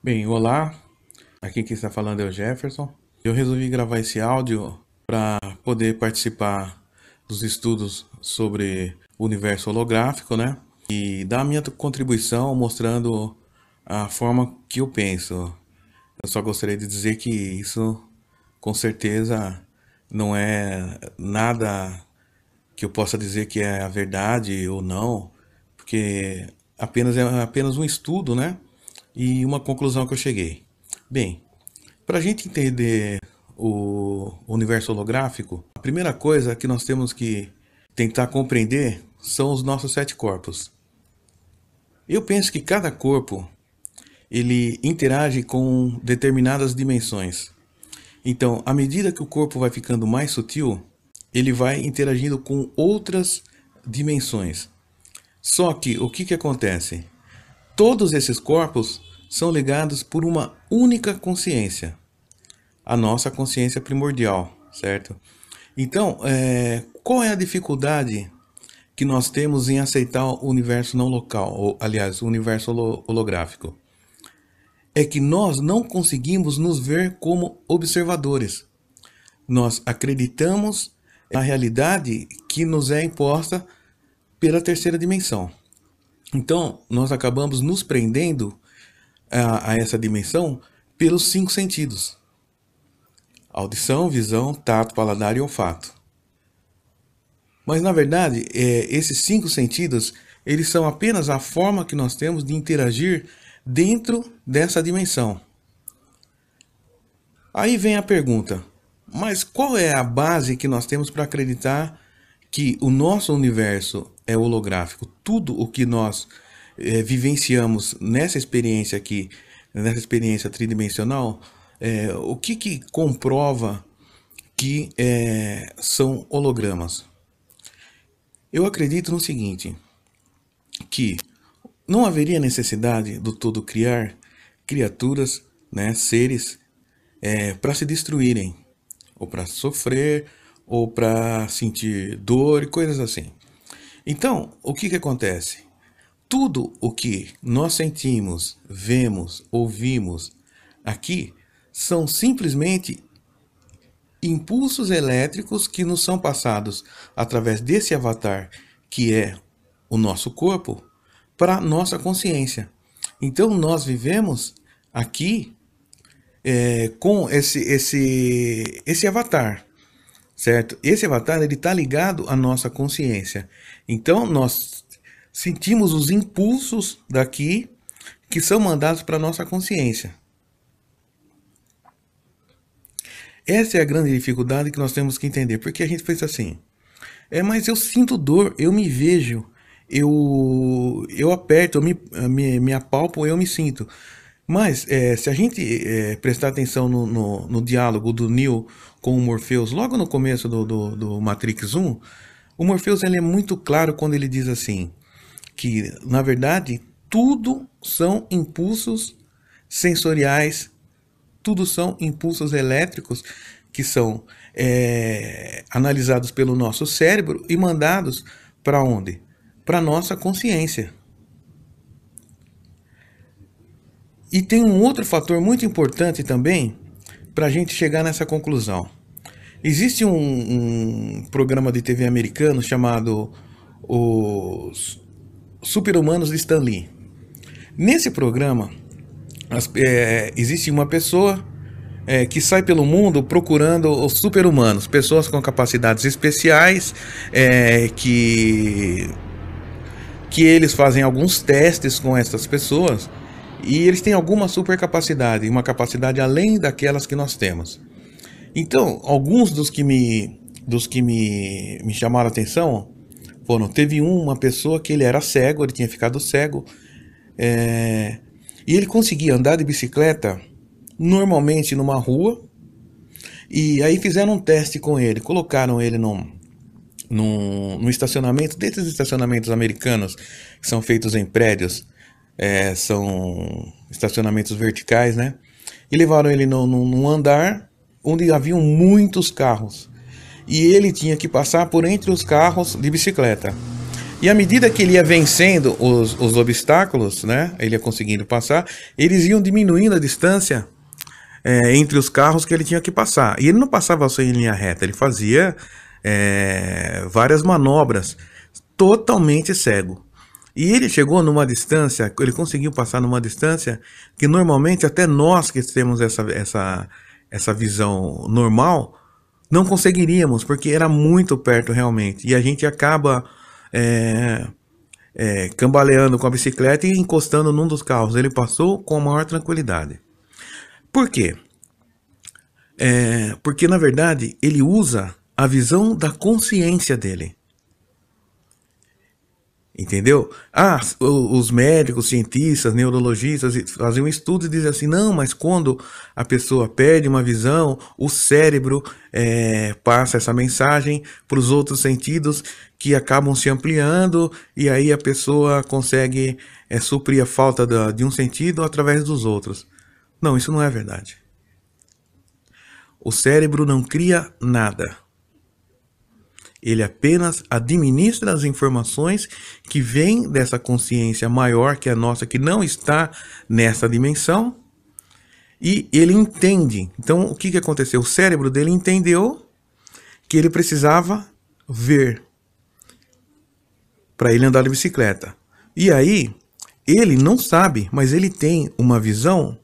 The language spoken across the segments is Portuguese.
Bem, olá, aqui quem está falando é o Jefferson. Eu resolvi gravar esse áudio para poder participar dos estudos sobre o universo holográfico, né? E dar a minha contribuição mostrando a forma que eu penso. Eu só gostaria de dizer que isso, com certeza, não é nada que eu possa dizer que é a verdade ou não, porque é apenas um estudo, né? E uma conclusão que eu cheguei. Bem, para a gente entender o universo holográfico, a primeira coisa que nós temos que tentar compreender são os nossos sete corpos. Eu penso que cada corpo ele interage com determinadas dimensões. Então, à medida que o corpo vai ficando mais sutil, ele vai interagindo com outras dimensões. Só que o que acontece? Todos esses corpos são ligados por uma única consciência, a nossa consciência primordial, certo? Então, qual é a dificuldade que nós temos em aceitar o universo não local, ou, aliás, o universo holográfico? É que nós não conseguimos nos ver como observadores. Nós acreditamos na realidade que nos é imposta pela terceira dimensão. Então, nós acabamos nos prendendo a essa dimensão pelos cinco sentidos: audição, visão, tato, paladar e olfato. Mas na verdade, esses cinco sentidos, eles são apenas a forma que nós temos de interagir dentro dessa dimensão. Aí vem a pergunta: mas qual é a base que nós temos para acreditar que o nosso universo é holográfico? Tudo o que nós vivenciamos nessa experiência aqui, nessa experiência tridimensional, o que comprova que são hologramas? Eu acredito no seguinte, que não haveria necessidade do todo criar criaturas, né, seres, para se destruírem, ou para sofrer, ou para sentir dor e coisas assim. Então, o que acontece? Tudo o que nós sentimos, vemos, ouvimos aqui são simplesmente impulsos elétricos que nos são passados através desse avatar que é o nosso corpo para nossa consciência. Então nós vivemos aqui com esse avatar, certo? Esse avatar ele está ligado à nossa consciência. Então nós sentimos os impulsos daqui que são mandados para nossa consciência. Essa é a grande dificuldade que nós temos que entender, porque a gente pensa assim: mas eu sinto dor, eu me vejo, eu aperto, me apalpo, eu me sinto. Mas se a gente prestar atenção no diálogo do Neo com o Morpheus, logo no começo do Matrix 1, o Morpheus ele é muito claro quando ele diz assim, que na verdade tudo são impulsos sensoriais, tudo são impulsos elétricos que são analisados pelo nosso cérebro e mandados para onde? Para nossa consciência. E tem um outro fator muito importante também para a gente chegar nessa conclusão. Existe um programa de TV americano chamado Os Super-Humanos de Stan Lee. Nesse programa, existe uma pessoa que sai pelo mundo procurando os super-humanos, pessoas com capacidades especiais, que eles fazem alguns testes com essas pessoas e eles têm alguma super capacidade, uma capacidade além daquelas que nós temos. Então, alguns dos que me chamaram a atenção foram, teve uma pessoa que ele era cego, ele tinha ficado cego, e ele conseguia andar de bicicleta normalmente numa rua, e aí fizeram um teste com ele, colocaram ele num estacionamento, desses estacionamentos americanos que são feitos em prédios, são estacionamentos verticais, né? E levaram ele num andar onde haviam muitos carros. E ele tinha que passar por entre os carros de bicicleta. E à medida que ele ia vencendo os obstáculos, né, ele ia conseguindo passar, eles iam diminuindo a distância entre os carros que ele tinha que passar. E ele não passava só em linha reta, ele fazia várias manobras, totalmente cego. E ele chegou numa distância, ele conseguiu passar numa distância que normalmente até nós que temos essa visão normal não conseguiríamos, porque era muito perto realmente. E a gente acaba cambaleando com a bicicleta e encostando num dos carros. Ele passou com a maior tranquilidade. Por quê? Porque na verdade ele usa a visão da consciência dele. Entendeu? Os médicos, cientistas, neurologistas faziam estudos e dizem assim, não, mas quando a pessoa perde uma visão, o cérebro passa essa mensagem para os outros sentidos que acabam se ampliando e aí a pessoa consegue suprir a falta de um sentido através dos outros. Não, isso não é verdade. O cérebro não cria nada. Ele apenas administra as informações que vêm dessa consciência maior que a nossa, que não está nessa dimensão, e ele entende. Então, o que aconteceu? O cérebro dele entendeu que ele precisava ver para ele andar de bicicleta. E aí, ele não sabe, mas ele tem uma visão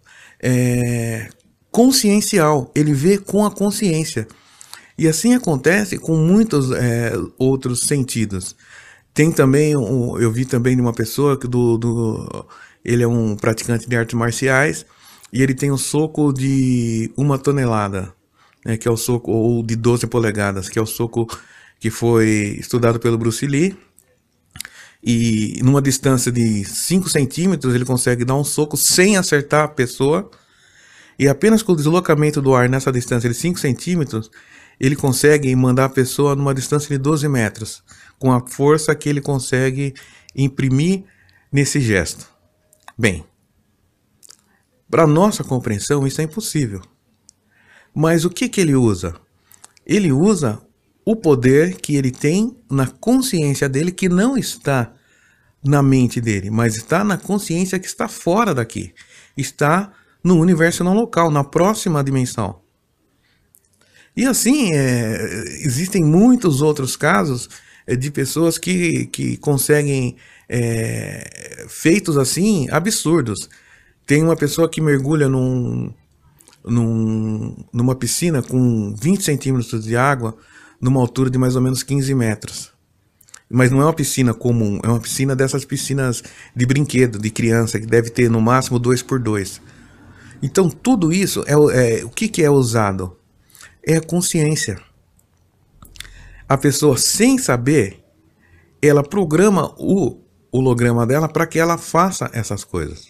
consciencial. Ele vê com a consciência. E assim acontece com muitos outros sentidos. Tem também, eu vi também de uma pessoa que ele é um praticante de artes marciais e ele tem um soco de 1 tonelada, né, que é o soco, ou de 12 polegadas, que é o soco que foi estudado pelo Bruce Lee. E numa distância de 5 centímetros ele consegue dar um soco sem acertar a pessoa. E apenas com o deslocamento do ar nessa distância de 5 centímetros, ele consegue mandar a pessoa numa distância de 12 metros, com a força que ele consegue imprimir nesse gesto. Bem, para nossa compreensão isso é impossível. Mas o que ele usa? Ele usa o poder que ele tem na consciência dele, que não está na mente dele, mas está na consciência que está fora daqui. Está no universo não local, na próxima dimensão. E assim, existem muitos outros casos de pessoas que conseguem feitos assim absurdos. Tem uma pessoa que mergulha numa piscina com 20 centímetros de água, numa altura de mais ou menos 15 metros. Mas não é uma piscina comum, é uma piscina dessas piscinas de brinquedo, de criança, que deve ter no máximo 2x2. Então tudo isso, o que é usado? É a consciência. A pessoa, sem saber, ela programa o holograma dela para que ela faça essas coisas.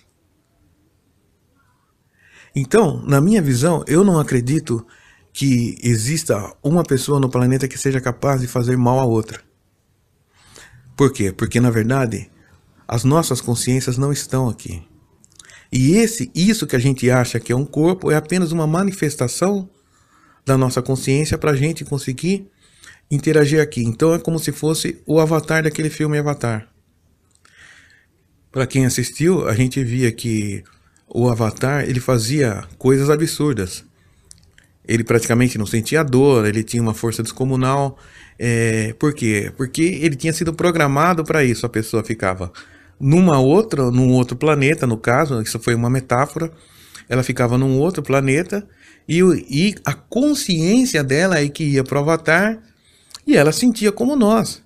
Então, na minha visão, eu não acredito que exista uma pessoa no planeta que seja capaz de fazer mal a outra. Por quê? Porque, na verdade, as nossas consciências não estão aqui. E isso que a gente acha que é um corpo é apenas uma manifestação da nossa consciência para a gente conseguir interagir aqui. Então é como se fosse o avatar daquele filme Avatar. Para quem assistiu, a gente via que o Avatar, ele fazia coisas absurdas. Ele praticamente não sentia dor, ele tinha uma força descomunal. Por quê? Porque ele tinha sido programado para isso. A pessoa ficava num outro planeta, no caso, isso foi uma metáfora. Ela ficava num outro planeta e a consciência dela é que ia para o Avatar e ela sentia como nós.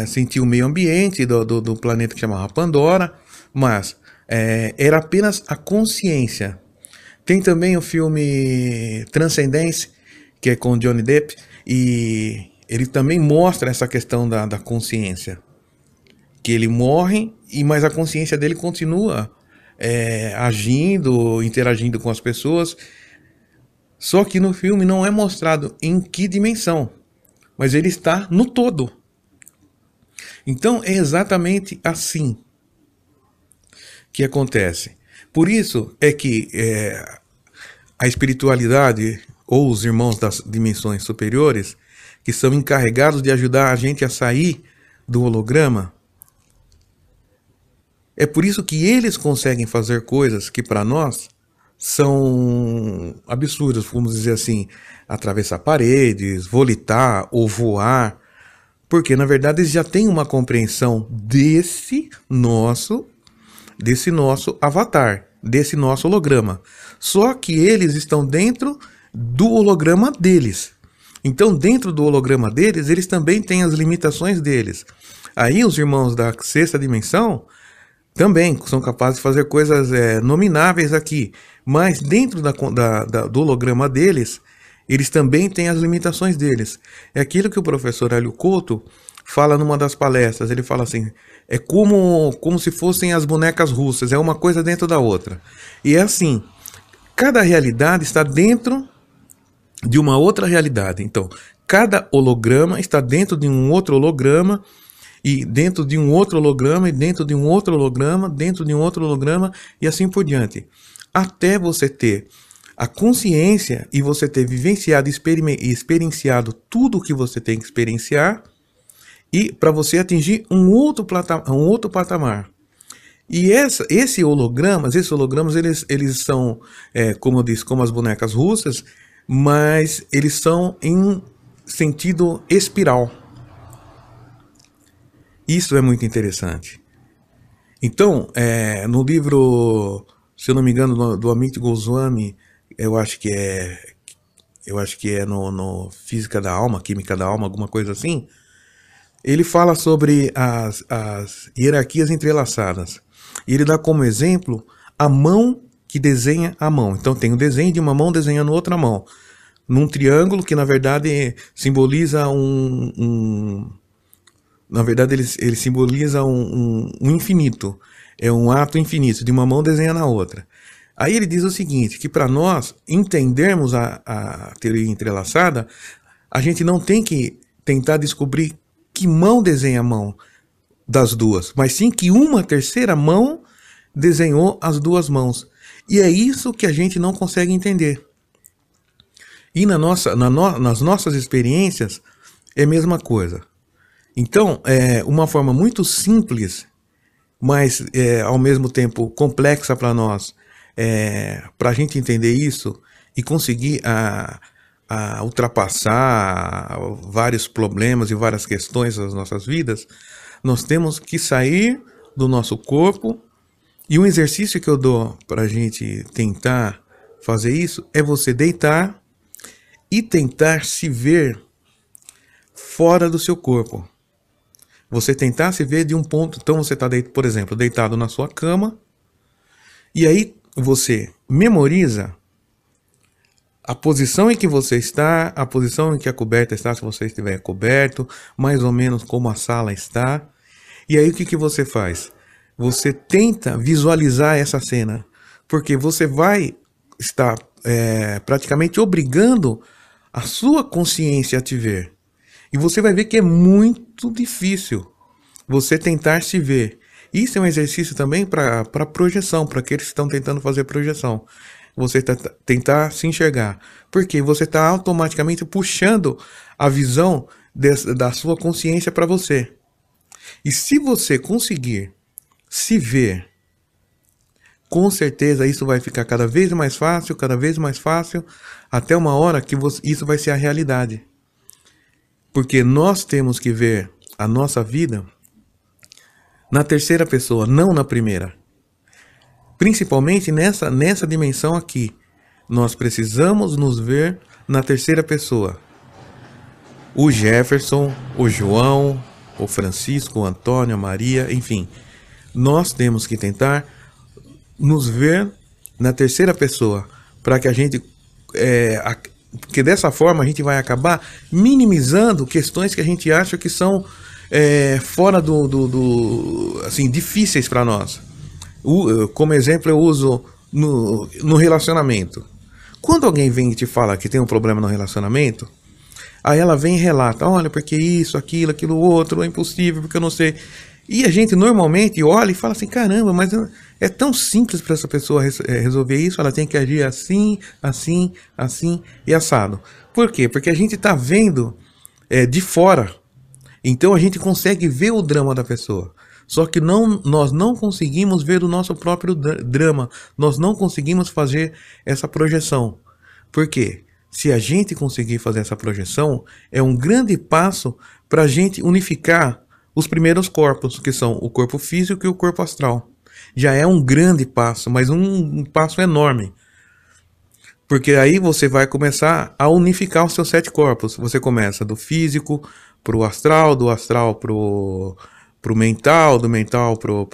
Sentia o meio ambiente do planeta que chamava Pandora, mas era apenas a consciência. Tem também o filme Transcendence, que é com Johnny Depp, e ele também mostra essa questão da consciência. Que ele morre, mas a consciência dele continua agindo, interagindo com as pessoas. Só que no filme não é mostrado em que dimensão, mas ele está no todo. Então é exatamente assim que acontece. Por isso é que a espiritualidade ou os irmãos das dimensões superiores, que são encarregados de ajudar a gente a sair do holograma, É por isso que eles conseguem fazer coisas que para nós são absurdas, vamos dizer assim, atravessar paredes, volitar ou voar, porque na verdade eles já têm uma compreensão desse nosso avatar, desse nosso holograma. Só que eles estão dentro do holograma deles. Então, dentro do holograma deles, eles também têm as limitações deles. Aí os irmãos da sexta dimensão também são capazes de fazer coisas nomináveis aqui, mas dentro do holograma deles, eles também têm as limitações deles. É aquilo que o professor Hélio Couto fala numa das palestras. Ele fala assim, é como se fossem as bonecas russas, é uma coisa dentro da outra. E é assim, cada realidade está dentro de uma outra realidade. Então, cada holograma está dentro de um outro holograma, e dentro de um outro holograma, e dentro de um outro holograma, dentro de um outro holograma, e assim por diante. Até você ter a consciência e você ter vivenciado e experienciado tudo o que você tem que experienciar, e para você atingir um outro patamar. E esses hologramas eles são, como eu disse, como as bonecas russas, mas eles são em sentido espiral. Isso é muito interessante. Então, no livro, se eu não me engano, do Amit Goswami, eu acho que é no Física da Alma, Química da Alma, alguma coisa assim, ele fala sobre as hierarquias entrelaçadas. E ele dá como exemplo a mão que desenha a mão. Então tem o desenho de uma mão desenhando outra mão, num triângulo que na verdade simboliza ele simboliza um infinito. É um ato infinito, de uma mão desenhando a outra. Aí ele diz o seguinte, que para nós entendermos a teoria entrelaçada, a gente não tem que tentar descobrir que mão desenha a mão das duas, mas sim que uma terceira mão desenhou as duas mãos. E é isso que a gente não consegue entender. E nas nossas experiências é a mesma coisa. Então, uma forma muito simples, mas ao mesmo tempo complexa para nós, para a gente entender isso e conseguir a ultrapassar vários problemas e várias questões das nossas vidas, nós temos que sair do nosso corpo. E um exercício que eu dou para a gente tentar fazer isso é você deitar e tentar se ver fora do seu corpo. Você tentar se ver de um ponto. Então você está, por exemplo, deitado na sua cama, e aí você memoriza a posição em que você está, a posição em que a coberta está, se você estiver coberto, mais ou menos como a sala está. E aí o que você faz? Você tenta visualizar essa cena, porque você vai estar praticamente obrigando a sua consciência a te ver. E você vai ver que é muito difícil você tentar se ver. Isso é um exercício também para projeção, para aqueles que estão tentando fazer projeção. Você tentar se enxergar. Porque você está automaticamente puxando a visão da sua consciência para você. E se você conseguir se ver, com certeza isso vai ficar cada vez mais fácil, até uma hora que isso vai ser a realidade. Porque nós temos que ver a nossa vida na terceira pessoa, não na primeira. Principalmente nessa dimensão aqui. Nós precisamos nos ver na terceira pessoa. O Jefferson, o João, o Francisco, o Antônio, a Maria, enfim. Nós temos que tentar nos ver na terceira pessoa, para que a gente... porque dessa forma a gente vai acabar minimizando questões que a gente acha que são fora assim, difíceis para nós. Como exemplo eu uso no relacionamento. Quando alguém vem e te fala que tem um problema no relacionamento, aí ela vem e relata, olha, porque isso, aquilo outro, é impossível, porque eu não sei. E a gente normalmente olha e fala assim, caramba, mas é tão simples para essa pessoa resolver isso, ela tem que agir assim, assim, assim e assado. Por quê? Porque a gente está vendo de fora, então a gente consegue ver o drama da pessoa. Só que nós não conseguimos ver o nosso próprio drama, nós não conseguimos fazer essa projeção. Por quê? Se a gente conseguir fazer essa projeção, é um grande passo para a gente unificar os primeiros corpos, que são o corpo físico e o corpo astral. Já é um grande passo, mas um passo enorme. Porque aí você vai começar a unificar os seus 7 corpos. Você começa do físico pro astral, do astral pro mental, do mental pro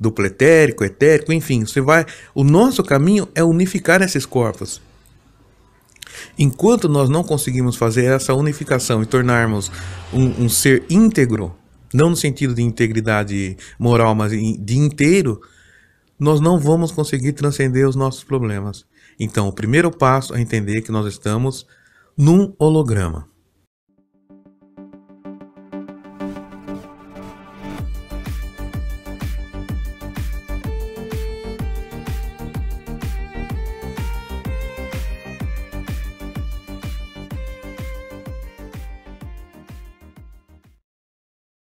duplo etérico, etérico, enfim, você vai. O nosso caminho é unificar esses corpos. Enquanto nós não conseguimos fazer essa unificação e tornarmos um ser íntegro, não no sentido de integridade moral, mas de inteiro, nós não vamos conseguir transcender os nossos problemas. Então, o primeiro passo é entender que nós estamos num holograma.